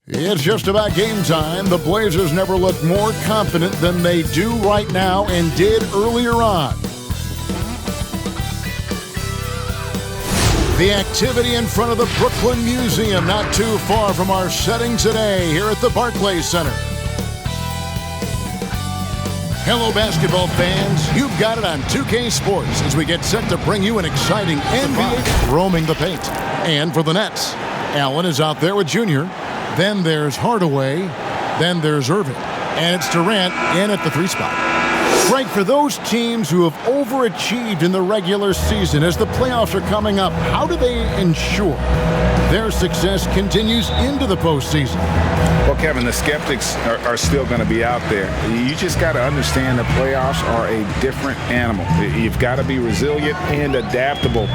It's just about game time. The Blazers never looked more confident than they do right now and did earlier on. The activity in front of the Brooklyn Museum, not too far from our setting today here at the Barclays Center. Hello, basketball fans. You've got it on 2K Sports as we get set to bring you an exciting NBA roaming the paint. And for the Nets, Allen is out there with Junior. Then there's Hardaway. Then there's Irving. And it's Durant in at the 3 spot. Right, for those teams who have overachieved in the regular season, as the playoffs are coming up, how do they ensure their success continues into the postseason? Well, Kevin, the skeptics are still going to be out there. You just got to understand the playoffs are a different animal. You've got to be resilient and adaptable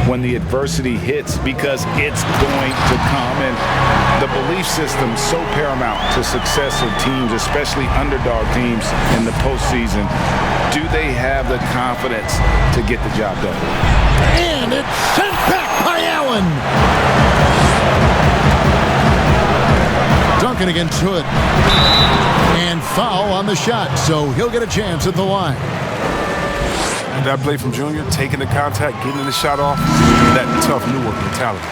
when the adversity hits, because it's going to come. And the belief system so paramount to success of teams, especially underdog teams in the postseason. Do they have the confidence to get the job done? And it's sent back by Allen. Duncan against Hood. And foul on the shot, so he'll get a chance at the line. That play from Junior, taking the contact, getting the shot off, that tough Newark mentality.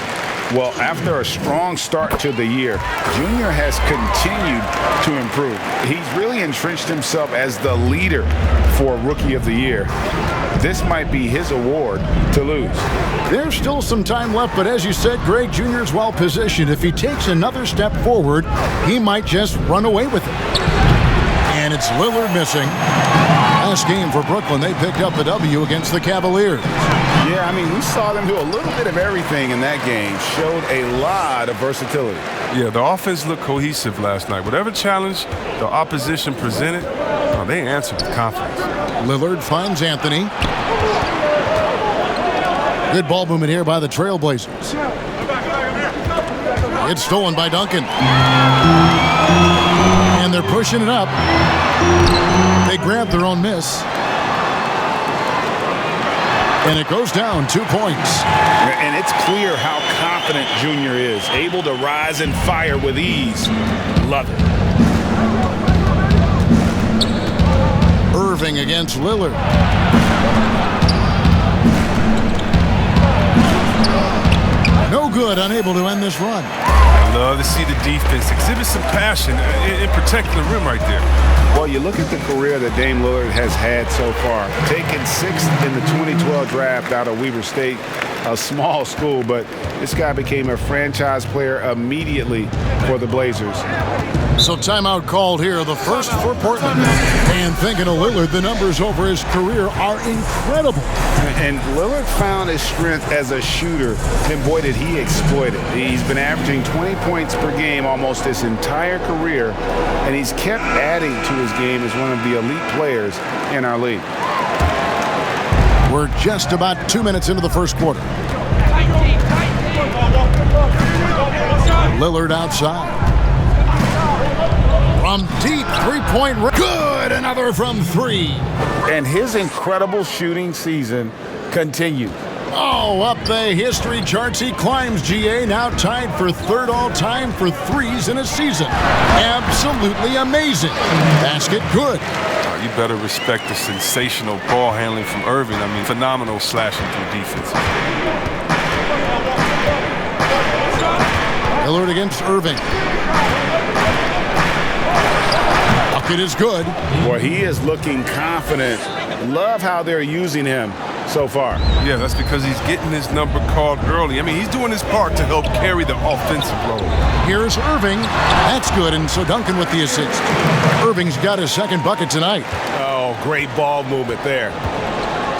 Well, after a strong start to the year, Junior has continued to improve. He's really entrenched himself as the leader for Rookie of the Year. This might be his award to lose. There's still some time left, but as you said, Greg, Junior's well positioned. If he takes another step forward, he might just run away with it. And it's Lillard missing. Last game for Brooklyn, they picked up the W against the Cavaliers. Yeah, I mean, we saw them do a little bit of everything in that game. Showed a lot of versatility. Yeah, the offense looked cohesive last night. Whatever challenge the opposition presented, they answered with confidence. Lillard finds Anthony. Good ball movement here by the Trailblazers. It's stolen by Duncan. And they're pushing it up. They grab their own miss. And it goes down 2 points. And it's clear how confident Junior is. Able to rise and fire with ease. Love it. Irving against Lillard. No good, unable to end this run. I love to see the defense exhibit some passion in protecting the rim right there. Well, you look at the career that Dame Lillard has had so far. Taken 6th in the 2012 draft out of Weber State, a small school, but this guy became a franchise player immediately for the Blazers. So timeout called here, the first for Portland. And thinking of Lillard, the numbers over his career are incredible. And Lillard found his strength as a shooter, and boy, did he exploit it. He's been averaging 20 points per game almost his entire career, and he's kept adding to his game as one of the elite players in our league. We're just about 2 minutes into the first quarter. Lillard outside. From deep, three-point range. Good, another from 3. And his incredible shooting season continues. Oh, up the history charts he climbs, GA, now tied for 3rd all-time for threes in a season. Absolutely amazing. Basket good. You better respect the sensational ball handling from Irving. I mean, phenomenal slashing through defense. Lillard against Irving. Bucket is good. Boy, he is looking confident. Love how they're using him so far. Yeah, that's because he's getting his number called early. I mean, he's doing his part to help carry the offensive load. Here's Irving. That's good, and so Duncan with the assist. Irving's got his 2nd bucket tonight. Oh, great ball movement there.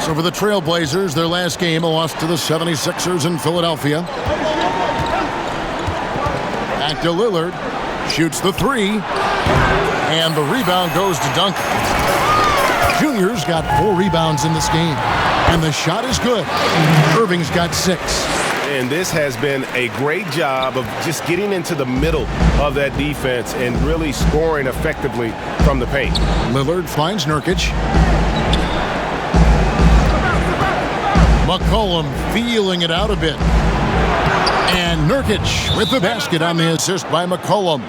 So for the Trailblazers, their last game, a loss to the 76ers in Philadelphia. Back to Lillard. Shoots the 3. And the rebound goes to Duncan. Junior's got 4 rebounds in this game. And the shot is good. Irving's got 6. And this has been a great job of just getting into the middle of that defense and really scoring effectively from the paint. Lillard finds Nurkic. McCollum feeling it out a bit. And Nurkic with the basket on the assist by McCollum.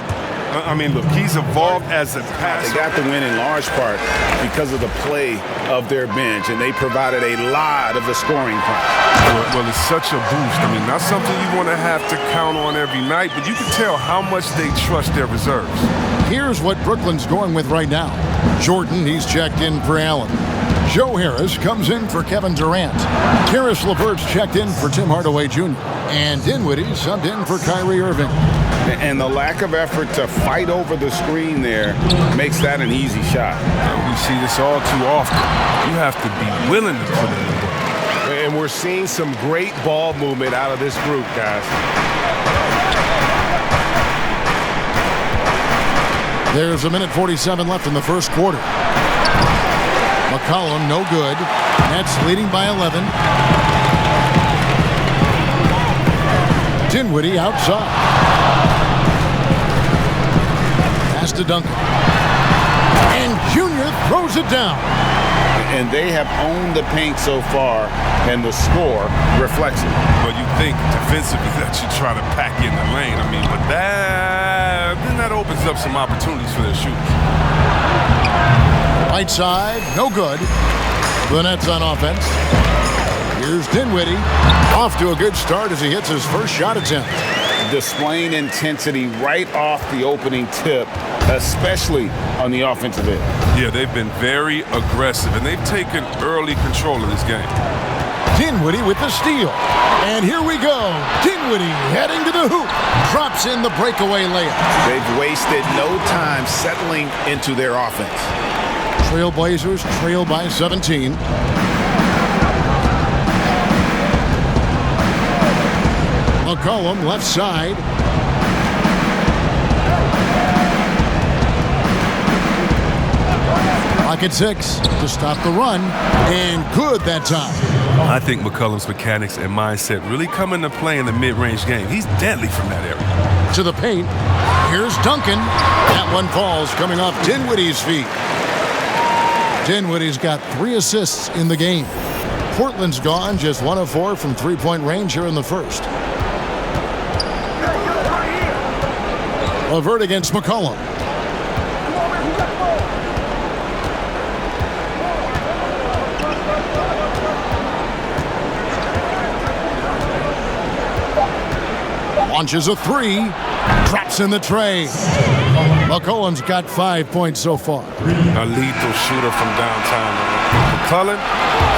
I mean, look, he's evolved as a passer. They got the win in large part because of the play of their bench, and they provided a lot of the scoring points. Well, it's such a boost. I mean, not something you want to have to count on every night, but you can tell how much they trust their reserves. Here's what Brooklyn's going with right now. Jordan, he's checked in for Allen. Joe Harris comes in for Kevin Durant. Karis LeVert's checked in for Tim Hardaway Jr. And Dinwiddie subbed in for Kyrie Irving. And the lack of effort to fight over the screen there makes that an easy shot. We see this all too often. You have to be willing to put it in the work. And we're seeing some great ball movement out of this group, guys. There's 1:47 left in the first quarter. McCollum, no good. Nets leading by 11. Dinwiddie outside. Pass to Duncan. And Junior throws it down. And they have owned the paint so far, and the score reflects it. Well, you think defensively that you try to pack in the lane. I mean, but that opens up some opportunities for their shooters. Right side, no good. The Nets on offense. Here's Dinwiddie. Off to a good start as he hits his first shot attempt. Displaying intensity right off the opening tip, especially on the offensive end. Yeah, they've been very aggressive, and they've taken early control of this game. Dinwiddie with the steal. And here we go. Dinwiddie heading to the hoop. Drops in the breakaway layup. They've wasted no time settling into their offense. Trailblazers trail by 17. McCollum left side. Pocket 6 to stop the run. And good that time. I think McCollum's mechanics and mindset really come into play in the mid-range game. He's deadly from that area. To the paint. Here's Duncan. That one falls coming off Dinwiddie's feet. Dinwiddie's got 3 assists in the game. Portland's gone just 1 of 4 from three-point range here in the first. LeVert against McCollum. Launches a 3. Drops in the tray. McCollum's got 5 points so far. A lethal shooter from downtown. McCollum,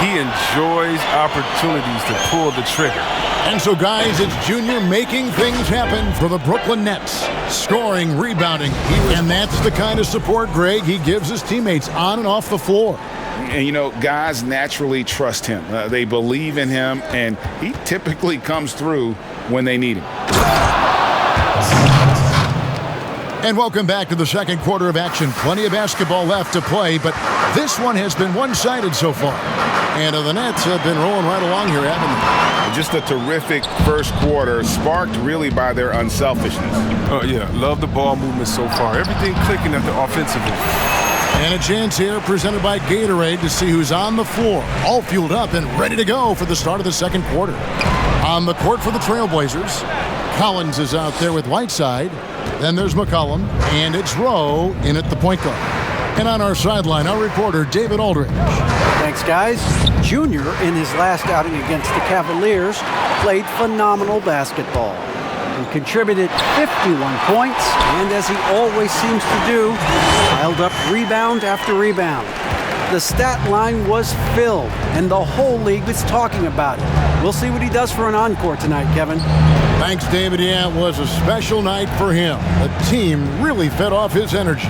he enjoys opportunities to pull the trigger. And so, guys, it's Junior making things happen for the Brooklyn Nets. Scoring, rebounding. And that's the kind of support, Greg, he gives his teammates on and off the floor. And, you know, guys naturally trust him. They believe in him, and he typically comes through when they need him. And welcome back to the second quarter of action. Plenty of basketball left to play, but this one has been one-sided so far. And the Nets have been rolling right along here, haven't they? Just a terrific first quarter, sparked really by their unselfishness. Oh, yeah. Love the ball movement so far. Everything clicking at the offensive end. And a chance here presented by Gatorade to see who's on the floor, all fueled up and ready to go for the start of the second quarter. On the court for the Trailblazers, Collins is out there with Whiteside. Then there's McCollum, and it's Rowe in at the point guard. And on our sideline, our reporter, David Aldridge. Thanks, guys. Junior, in his last outing against the Cavaliers, played phenomenal basketball. He contributed 51 points, and as he always seems to do, piled up rebound after rebound. The stat line was filled, and the whole league was talking about it. We'll see what he does for an encore tonight, Kevin. Thanks, David. Yeah, it was a special night for him. The team really fed off his energy.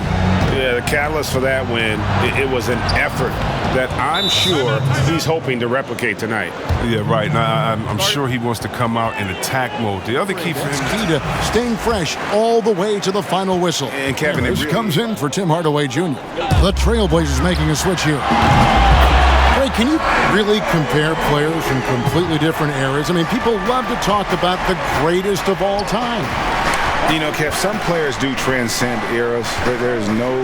Yeah, the catalyst for that win, it was an effort that I'm sure he's hoping to replicate tonight. Yeah, right. Now, I'm sure he wants to come out in attack mode. The other key for him is key to staying fresh all the way to the final whistle. And Kevin, this comes in for Tim Hardaway Jr. The Trailblazers making a switch here. Ray, can you really compare players from completely different eras? I mean, people love to talk about the greatest of all time. You know, Kev, some players do transcend eras. There's no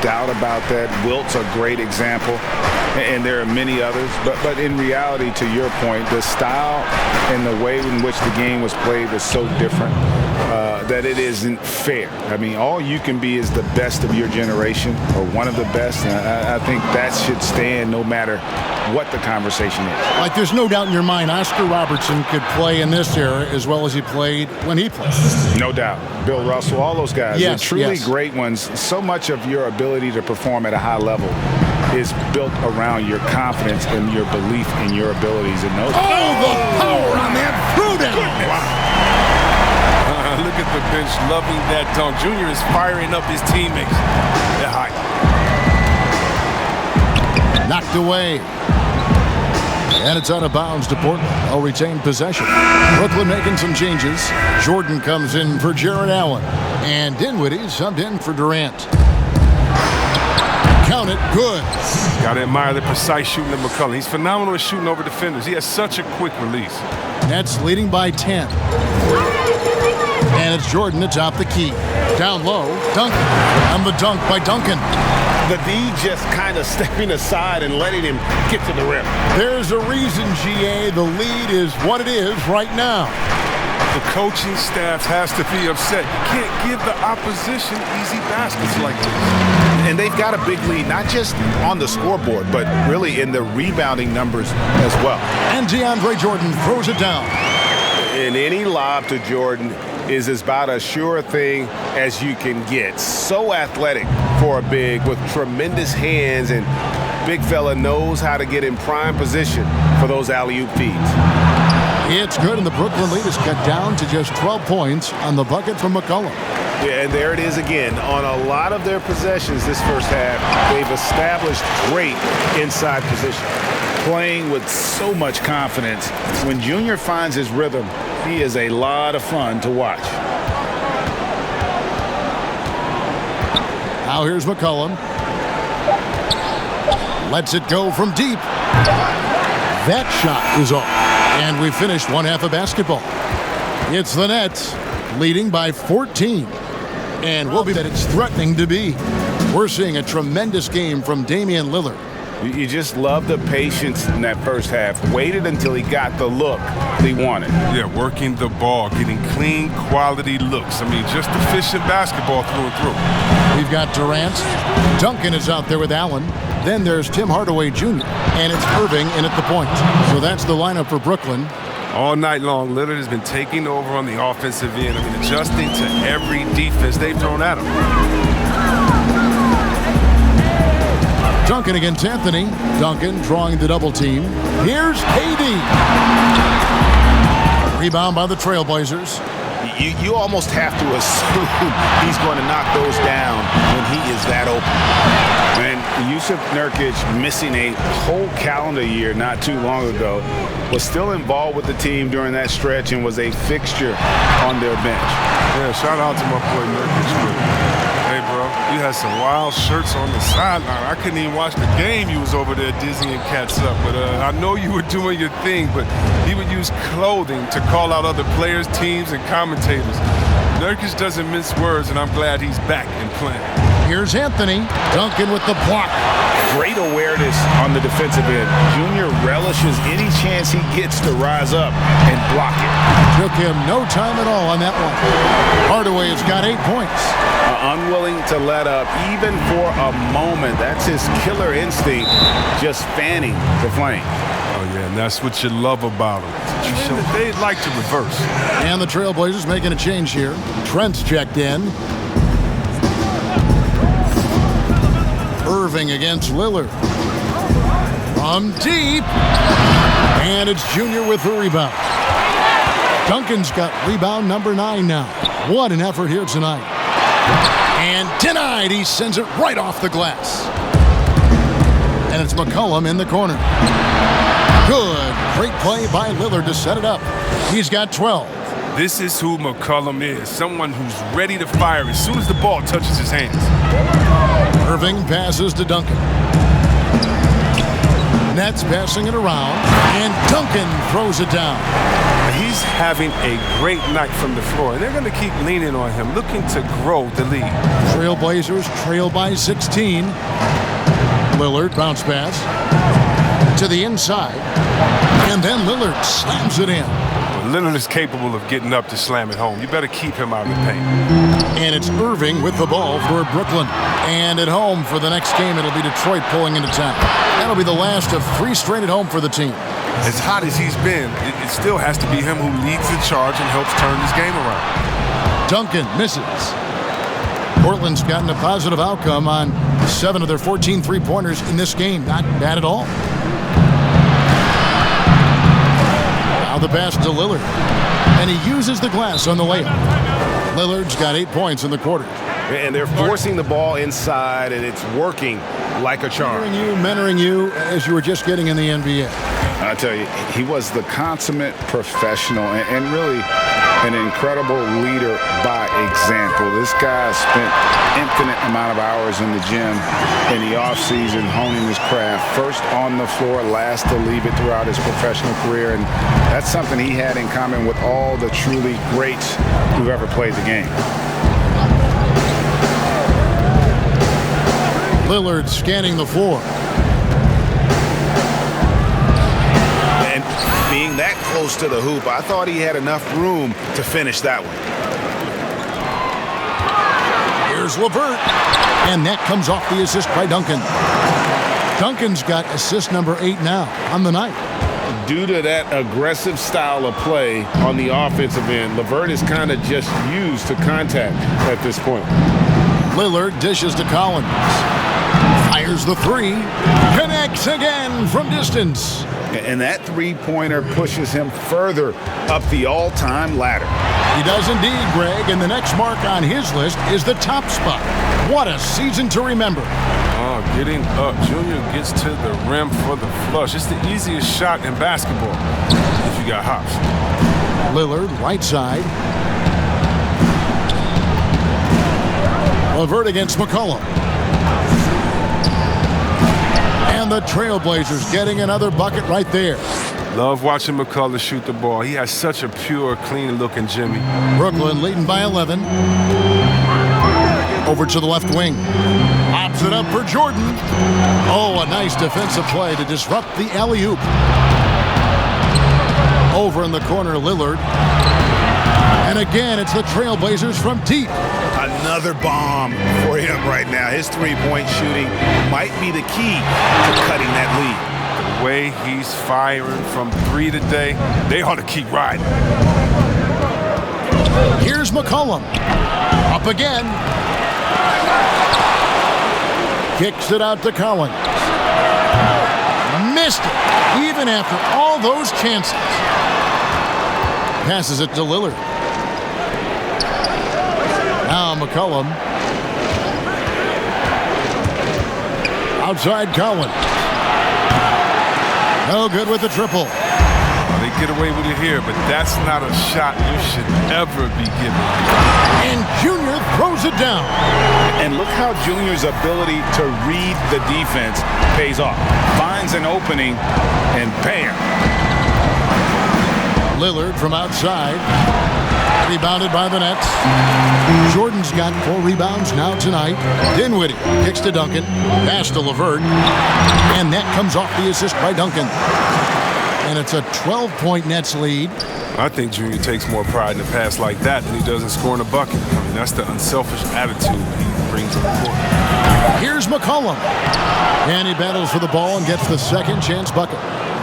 doubt about that. Wilt's a great example, and there are many others. But in reality, to your point, the style and the way in which the game was played was so different that it isn't fair. I mean, all you can be is the best of your generation or one of the best, and I think that should stand no matter what the conversation is. Like, there's no doubt in your mind Oscar Robertson could play in this era as well as he played when he played. No doubt. Bill Russell, all those guys. Yes, They're truly yes. great ones. So much of your ability to perform at a high level is built around your confidence and your belief in your abilities. And those. Oh, the power on that throwdown. Wow. Look at the bench loving that dunk. Junior is firing up his teammates. They're hot. Knocked away. And it's out of bounds to Portland. They'll retain possession. Brooklyn making some changes. Jordan comes in for Jared Allen. And Dinwiddie subbed in for Durant. Count it. Good. Got to admire the precise shooting of McCollum. He's phenomenal at shooting over defenders. He has such a quick release. Nets leading by 10. And it's Jordan to top the key. Down low, Duncan. On the dunk by Duncan. The D just kind of stepping aside and letting him get to the rim. There's a reason, GA, the lead is what it is right now. The coaching staff has to be upset. You can't give the opposition easy baskets like this. And they've got a big lead, not just on the scoreboard, but really in the rebounding numbers as well. And DeAndre Jordan throws it down. And any lob to Jordan is about as sure a thing as you can get. So athletic for a big with tremendous hands, and big fella knows how to get in prime position for those alley-oop feeds. It's good, and the Brooklyn lead is cut down to just 12 points on the bucket from McCollum. Yeah, and there it is again. On a lot of their possessions this first half, they've established great inside position. Playing with so much confidence. When Junior finds his rhythm, he is a lot of fun to watch. Now here's McCollum. Lets it go from deep. That shot is off. And we finished one half of basketball. It's the Nets leading by 14. And we'll be that it's threatening to be. We're seeing a tremendous game from Damian Lillard. You just love the patience in that first half. Waited until he got the look he wanted. Yeah, working the ball, getting clean, quality looks. I mean, just efficient basketball through and through. We've got Durant. Duncan is out there with Allen. Then there's Tim Hardaway Jr. And it's Irving in at the point. So that's the lineup for Brooklyn. All night long, Lillard has been taking over on the offensive end. I mean, adjusting to every defense they've thrown at him. Duncan against Anthony. Duncan drawing the double team. Here's KD. Rebound by the Trailblazers. You almost have to assume he's going to knock those down when he is that open. And Yusuf Nurkic, missing a whole calendar year not too long ago, was still involved with the team during that stretch and was a fixture on their bench. Yeah, shout out to my boy Nurkic. Hey, bro, you had some wild shirts on the sideline. I couldn't even watch the game. You was over there dizzying cats up. But I know you were doing your thing, but he would use clothing to call out other players, teams, and commentators. Nurkic doesn't mince words, and I'm glad he's back and playing. Here's Anthony. Duncan with the block. Great awareness on the defensive end. Junior relishes any chance he gets to rise up and block it. Took him no time at all on that one. Hardaway has got 8 points. Unwilling to let up even for a moment. That's his killer instinct, just fanning the flame. Oh, yeah, and that's what you love about him. They'd like to reverse. And the Trailblazers making a change here. Trent's checked in. Irving against Lillard. From deep. And it's Junior with the rebound. Duncan's got rebound number 9 now. What an effort here tonight. And denied. He sends it right off the glass. And it's McCollum in the corner. Good. Great play by Lillard to set it up. He's got 12. This is who McCollum is. Someone who's ready to fire as soon as the ball touches his hands. Irving passes to Duncan. Nets passing it around, and Duncan throws it down. He's having a great night from the floor, and they're going to keep leaning on him, looking to grow the lead. Trailblazers trail by 16. Lillard bounce pass to the inside, and then Lillard slams it in. Lillard is capable of getting up to slam it home. You better keep him out of the paint. And it's Irving with the ball for Brooklyn. And at home for the next game, it'll be Detroit pulling into town. That'll be the last of 3 straight at home for the team. As hot as he's been, it still has to be him who leads the charge and helps turn this game around. Duncan misses. Portland's gotten a positive outcome on 7 of their 14 three-pointers in this game. Not bad at all. Now the pass to Lillard. And he uses the glass on the layup. Lillard's got 8 points in the quarter. And they're forcing the ball inside, and it's working like a charm. Mentoring you as you were just getting in the NBA. I tell you, he was the consummate professional and really an incredible leader by example. This guy spent infinite amount of hours in the gym in the offseason honing his craft. First on the floor, last to leave it throughout his professional career. And that's something he had in common with all the truly greats who've ever played the game. Lillard scanning the floor. And being that close to the hoop, I thought he had enough room to finish that one. Here's LeVert. And that comes off the assist by Duncan. Duncan's got assist number 8 now on the night. Due to that aggressive style of play on the offensive end, LeVert is kind of just used to contact at this point. Lillard dishes to Collins. Fires the 3. Connects again from distance. And that three-pointer pushes him further up the all-time ladder. He does indeed, Greg, and the next mark on his list is the top spot. What a season to remember. Oh, getting up. Junior gets to the rim for the flush. It's the easiest shot in basketball if you got hops. Lillard, right side. LeVert against McCollum. And the Trailblazers getting another bucket right there. Love watching McCullough shoot the ball. He has such a pure, clean-looking Jimmy. Brooklyn leading by 11. Over to the left wing. Pops it up for Jordan. Oh, a nice defensive play to disrupt the alley-oop. Over in the corner, Lillard. And again, it's the Trailblazers from deep. Another bomb for him right now. His three-point shooting might be the key to cutting that lead. The way he's firing from 3 today, they ought to keep riding. Here's McCollum. Up again. Kicks it out to Collins. Missed it, even after all those chances. Passes it to Lillard. Now McCollum. Outside Collins. No good with the triple. Well, they get away with it here, but that's not a shot you should ever be giving. And Junior throws it down. And look how Junior's ability to read the defense pays off. Finds an opening, and bam. Lillard from outside. Rebounded by the Nets. Jordan's got 4 rebounds now tonight. Dinwiddie kicks to Duncan. Pass to LeVert. And that comes off the assist by Duncan. And it's a 12-point Nets lead. I think Junior takes more pride in a pass like that than he does in scoring a bucket. I mean, that's the unselfish attitude he brings to the court. Here's McCollum. And he battles for the ball and gets the second chance bucket.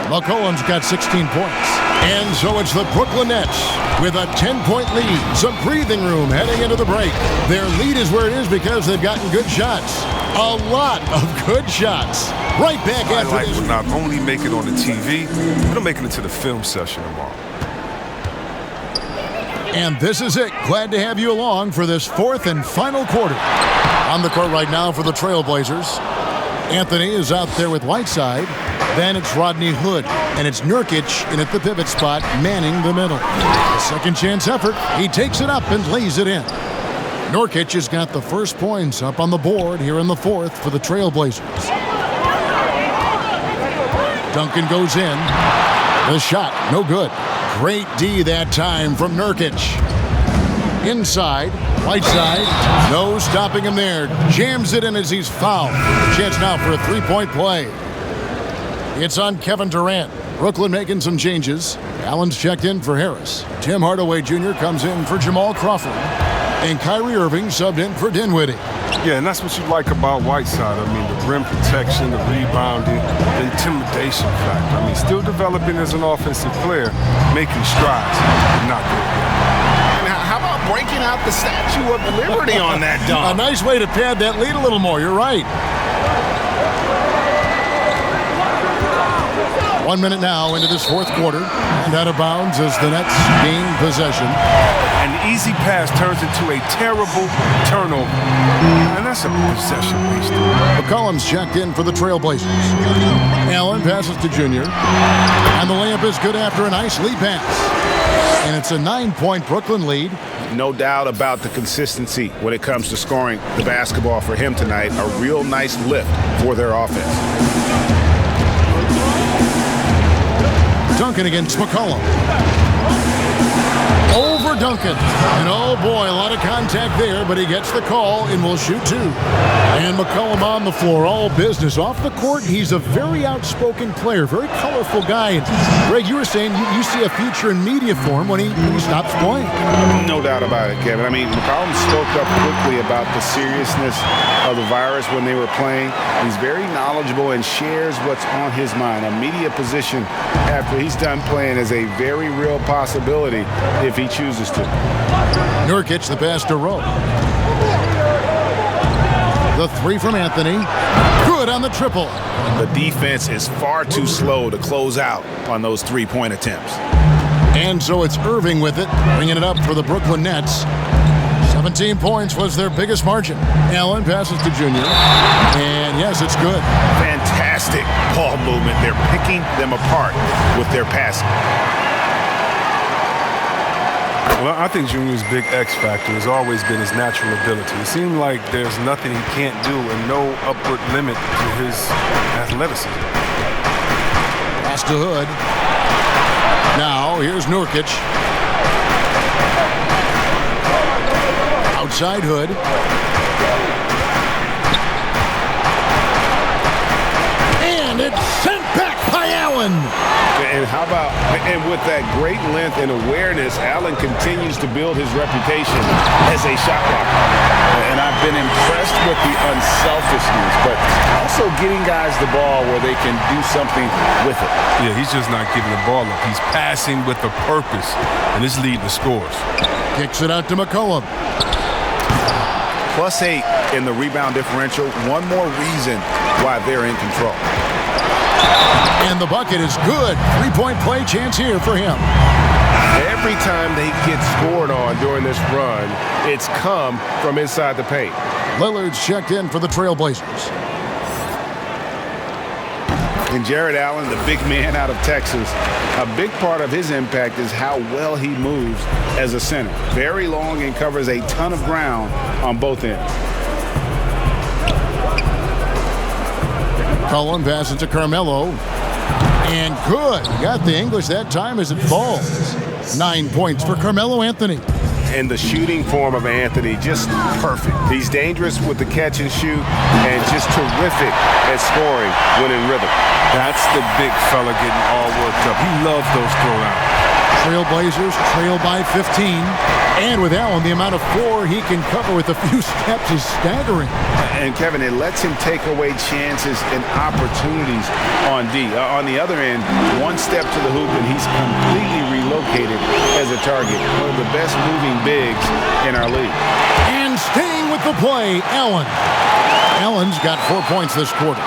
McCollum's got 16 points. And so it's the Brooklyn Nets with a 10-point lead. Some breathing room heading into the break. Their lead is where it is because they've gotten good shots. A lot of good shots. Right back after this. Will not only make it on the TV, but it'll make it into the film session tomorrow. And this is it. Glad to have you along for this 4th and final quarter. On the court right now for the Trailblazers. Anthony is out there with Whiteside. Then it's Rodney Hood. And it's Nurkic in at the pivot spot, manning the middle. A second chance effort. He takes it up and lays it in. Nurkic has got the first points up on the board here in the 4th for the Trailblazers. Duncan goes in. The shot, no good. Great D that time from Nurkic. Inside, Whiteside, no stopping him there. Jams it in as he's fouled. Chance now for a three-point play. It's on Kevin Durant. Brooklyn making some changes. Allen's checked in for Harris. Tim Hardaway Jr. comes in for Jamal Crawford. And Kyrie Irving subbed in for Dinwiddie. Yeah, and that's what you like about Whiteside. I mean, the rim protection, the rebounding, the intimidation factor. I mean, still developing as an offensive player, making strides, but not there yet. How about breaking out the Statue of Liberty on that dunk? A nice way to pad that lead a little more. You're right. 1 minute now into this fourth quarter. And out of bounds as the Nets gain possession. An easy pass turns into a terrible turnover. And that's a possession waster. McCollum's checked in for the Trailblazers. Allen passes to Junior. And the layup is good after a nice lead pass. And it's a 9-point Brooklyn lead. No doubt about the consistency when it comes to scoring the basketball for him tonight. A real nice lift for their offense. Duncan against McCollum. Over Duncan. And oh boy, a lot of contact there, but he gets the call and will shoot two. And McCollum on the floor, all business. Off the court, he's a very outspoken player, very colorful guy. And Greg, you were saying you see a future in media for him when he stops playing. No doubt about it, Kevin. I mean, McCollum spoke up quickly about the seriousness of the virus when they were playing. He's very knowledgeable and shares what's on his mind. A media position after he's done playing is a very real possibility if he chooses to. Nurkic, the pass to Rowe. The three from Anthony. Good on the triple. The defense is far too slow to close out on those three-point attempts. And so it's Irving with it, bringing it up for the Brooklyn Nets. 17 points was their biggest margin. Allen passes to Junior. And yes, it's good. Fantastic ball movement. They're picking them apart with their passing. Well, I think Junior's big X factor has always been his natural ability. It seems like there's nothing he can't do and no upward limit to his athleticism. Pass to Hood. Now, here's Nurkic. Outside Hood. And it's sent back by Allen. And how about, and with that great length and awareness, Allen continues to build his reputation as a shot blocker. And I've been impressed with the unselfishness, but also getting guys the ball where they can do something with it. Yeah, he's just not giving the ball up. He's passing with a purpose, and it's leading to scores. Kicks it out to McCollum. +8 in the rebound differential. One more reason why they're in control. And the bucket is good. Three-point play chance here for him. Every time they get scored on during this run, it's come from inside the paint. Lillard's checked in for the Trailblazers. And Jared Allen, the big man out of Texas, a big part of his impact is how well he moves as a center. Very long and covers a ton of ground on both ends. Cullen passes to Carmelo. And good. Got the English that time as it falls. 9 points for Carmelo Anthony. And the shooting form of Anthony, just perfect. He's dangerous with the catch and shoot and just terrific at scoring when in rhythm. That's the big fella getting all worked up. He loves those throwouts. Trailblazers trail by 15. And with Allen, the amount of floor he can cover with a few steps is staggering. And Kevin, it lets him take away chances and opportunities on D. On the other end, one step to the hoop and he's completely relocated as a target. One of the best moving bigs in our league. And staying with the play, Allen. Allen's got 4 points this quarter.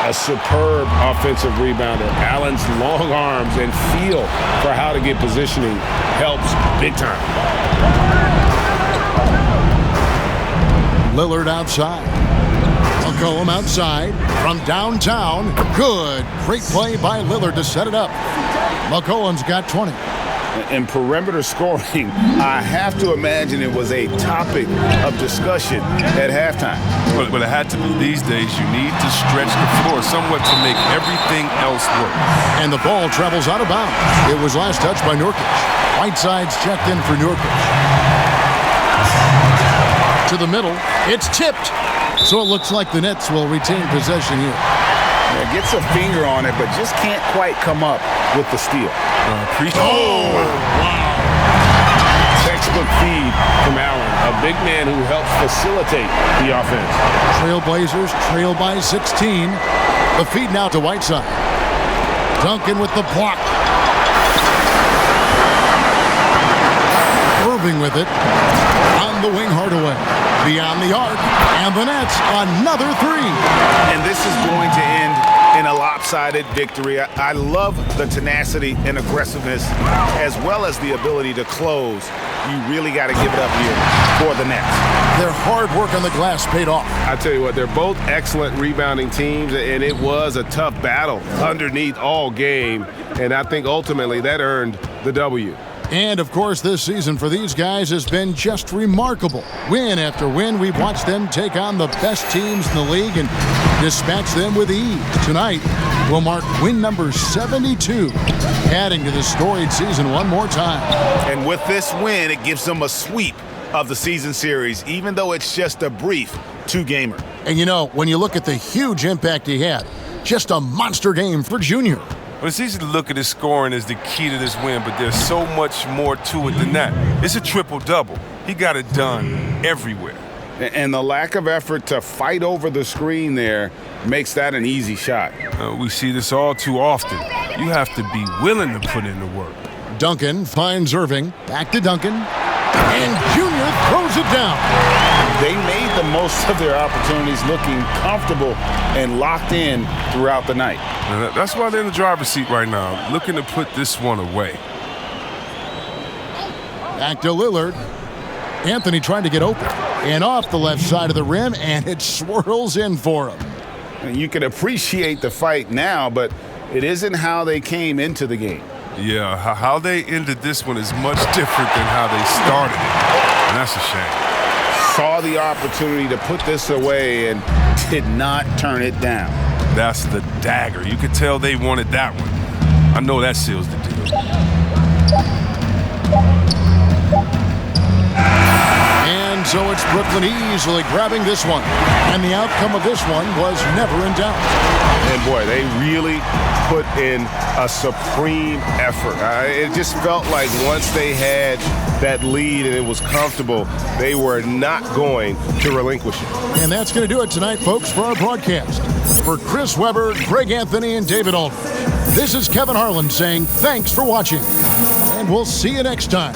A superb offensive rebounder. Allen's long arms and feel for how to get positioning helps big time. Lillard outside. McCollum outside from downtown. Good. Great play by Lillard to set it up. McCollum's got 20. And perimeter scoring, I have to imagine it was a topic of discussion at halftime. But it had to be. These days, you need to stretch the floor somewhat to make everything else work. And the ball travels out of bounds. It was last touched by Nurkic. Whiteside's checked in for Nurkic. To the middle. It's tipped. So it looks like the Nets will retain possession here. Yeah, gets a finger on it, but just can't quite come up with the steal. Wow. Textbook feed from Allen, a big man who helps facilitate the offense. Trailblazers trail by 16. The feed now to Whiteside. Duncan with the block. Irving with it. On the wing, Hardaway. Beyond the arc. And the Nets, another three. And this is going to end in a lopsided victory. I love the tenacity and aggressiveness as well as the ability to close. You really got to give it up here for the Nets. Their hard work on the glass paid off. I tell you what, they're both excellent rebounding teams, and it was a tough battle underneath all game. And I think ultimately that earned the W. And, of course, this season for these guys has been just remarkable. Win after win, we've watched them take on the best teams in the league and dispatch them with ease. Tonight will mark win number 72, adding to the storied season one more time. And with this win, it gives them a sweep of the season series, even though it's just a brief two-gamer. And, you know, when you look at the huge impact he had, just a monster game for Junior. Well, it's easy to look at his scoring as the key to this win, but there's so much more to it than that. It's a triple-double. He got it done everywhere. And the lack of effort to fight over the screen there makes that an easy shot. We see this all too often. You have to be willing to put in the work. Duncan finds Irving. Back to Duncan. And Junior throws it down. They made the most of their opportunities, looking comfortable and locked in throughout the night. That's why they're in the driver's seat right now, looking to put this one away. Back to Lillard. Anthony trying to get open. And off the left side of the rim, and it swirls in for him. And you can appreciate the fight now, but it isn't how they came into the game. Yeah, how they ended this one is much different than how they started it. And that's a shame. Saw the opportunity to put this away and did not turn it down. That's the dagger. You could tell they wanted that one. I know that seals the deal. And so it's Brooklyn easily grabbing this one. And the outcome of this one was never in doubt. And boy, they really put in a supreme effort. It just felt like once they had that lead and it was comfortable, they were not going to relinquish it. And that's going to do it tonight, folks, for our broadcast. For Chris Webber, Greg Anthony, and David Aldridge, this is Kevin Harlan saying thanks for watching. And we'll see you next time.